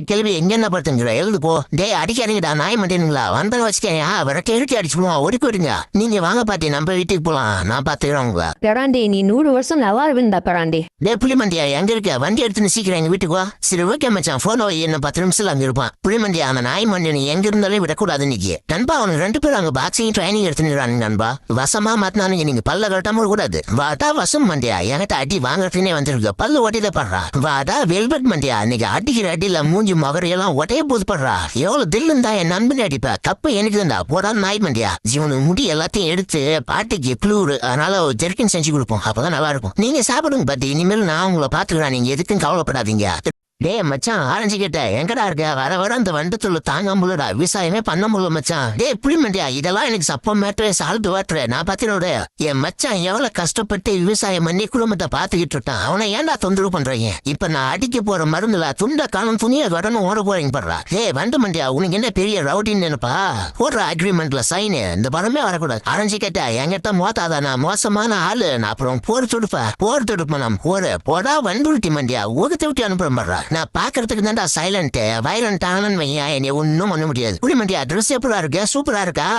கேள்வி எங்க என்ன படுத்துங்கிற எழுது போ. டே அடிக்காதீங்கடா நாய் மாட்டேனுங்களா வந்த வச்சுக்கேன் விரட்டி எழுச்சி அடிச்சுடுவோம் ஒதுக்கி விடுங்க. நீங்க வாங்க பாட்டி நம்ம வீட்டுக்கு போலாம் நான் பாத்துக்கிறேன் உங்களா. பெறாண்டி நீ 100 வருஷம் நல்லா இருந்தா பெறாண்டி. டே புளிமண்டியா எங்க இருக்க வண்டி எடுத்துன்னு சீக்கிரம் எங்க வீட்டுக்கு வா. சரி ஓகே மச்சான் போன் என்ன 10 நிமிஷத்துல அங்க இருப்பான். புளிமண்டியா அந்த நாய் மண்டி எங்க இருந்தாலும் விடக்கூடாது இன்னைக்கு. நண்பா அவனுக்கு 2 பேரும் அங்க பாக்ஸிங் ட்ரைனிங் எடுத்துக்கிறானுங்க நண்பா. வசமா மாத்தினானுங்க நீங்க பல்ல கட்டாம கூடாது. வாடா வசம் மண்டியா என்கிட்ட அடி வாங்கறதுனே வந்துருக்கு பல்லு ஒட்டில படுறா. வாடா வெல்வெட் மண்டியா இன்னைக்கு அடிக்கிற அடியில மூஞ்சி மகரையெல்லாம் ஒட்டையே போது படுறா. எவ்வளவு தில் இருந்தா என் நண்பனே அடிப்பா கப்பு எனக்கு இருந்தா போடா நாய் மண்டியா. இவனு முடி எல்லாத்தையும் எடுத்து பாட்டிக்கு ப்ளூர் அதனால ஜெர்கின் செஞ்சு கொடுப்போம் அப்பதான் நல்லா இருக்கும். நீங்க சாப்பிடுங்க பாட்டி இனிமேல் நான் உங்களை பாத்துக்கிறேன் நீங்க எதுக்கும் கவலைப்படாதீங்க. டே மச்சான் ஆரஞ்சு கேட்ட எங்கடா இருக்க வர அந்த வண்டத்துல தாங்க முடியலடா விவசாயமே பண்ண முடியல மச்சான். டே புளிமண்டியா இதெல்லாம் எனக்கு சப்பம் மேட்ரு சால்ட் வாட்டுற நான் பாத்தினோட என் மச்சான் எவ்வளவு கஷ்டப்பட்டு விவசாயம் பண்ணி குடும்பத்தை பாத்துக்கிட்டு இருக்கான். அவனை ஏன்டா தொந்தரவு பண்றீங்க. இப்ப நான் அடிக்க போற மருந்துல துண்ட காலம் துணியை வரணும் ஓட போறீங்க படுறா. டே வண்டு மண்டியா உனக்கு என்ன பெரிய ரவுடின்னு நினைப்பா போடுற அக்ரிமெண்ட்ல சைனு இந்த படமே வரக்கூடாது. ஆரஞ்சு கேட்டா என்கிட்ட மோத்தாதா நான் மோசமான ஆளு நான் அப்புறம் போர் தொடுப்பேன் நான் போடா வண்டுருட்டி மண்டியா ஊகத்தை விட்டு அனுப்புறேன் படுறா. நான் பாக்குறதுக்கு தான்டா சைலண்ட் வைலண்ட் ஆனன்னு வையா என்னை ஒன்னும் பண்ண முடியாது. புளிமண்டியா ட்ரெஸ் எப்படா இருக்கா சூப்பரா இருக்கா.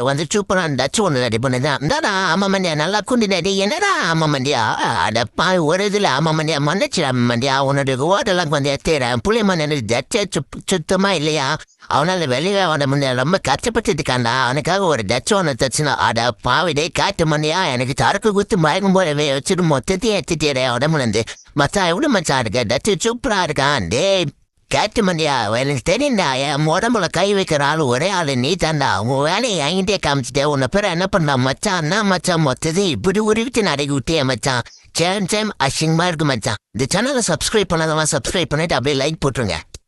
வந்து சூப்பரா டச் ஒண்ணு ரெடி பண்ணுதான் இந்தாடா ஆமா மண்டியா நல்லா குண்டினடி என்னடா ஆமா மண்டியா அடப்பா ஒரு இதுல ஆமா மண்டியா மன்னிச்சிடா மண்டியா உன்னோட ஓட்டெல்லாம் கொஞ்சம் எத்தேறேன் புளிமண்டி டச்ச சுத்தமா இல்லையா. அவனால வெளியே அவனை முன்ன ரொம்ப கஷ்டப்பட்டு இருக்காண்டா அவனுக்காக ஒரு டச் ஒன்று தச்சுனா அட பாவிடே காட்டு மண்டியா எனக்கு சரக்கு குத்து மயக்கும் போலவே வச்சுட்டு மொத்தத்தையும் எடுத்துட்டே உடம்புலேருந்து மச்சா எவ்வளவு மச்சா இருக்க டச்சு சூப்பரா இருக்கான். டே கேட்டு மண்டியா எனக்கு தெரியுண்டா என் உடம்புல கை வைக்கிற ஆளு ஒரே ஆளு நீ தாண்டா உன் வேலையை என்கிட்டே காமிச்சிட்டே உன்னை பேர் என்ன பண்ணா மச்சான் மச்சான் மொத்தத்தை இப்படி உருவிட்டு நடக்கி விட்டியே மச்சான். சேம் அசிங்கமா இருக்கு மச்சான். இந்த சேனலை சப்ஸ்கிரைப் பண்ணாதவன் சப்ஸ்கிரைப் பண்ணிட்டு அப்படியே லைக் போட்டுருங்க.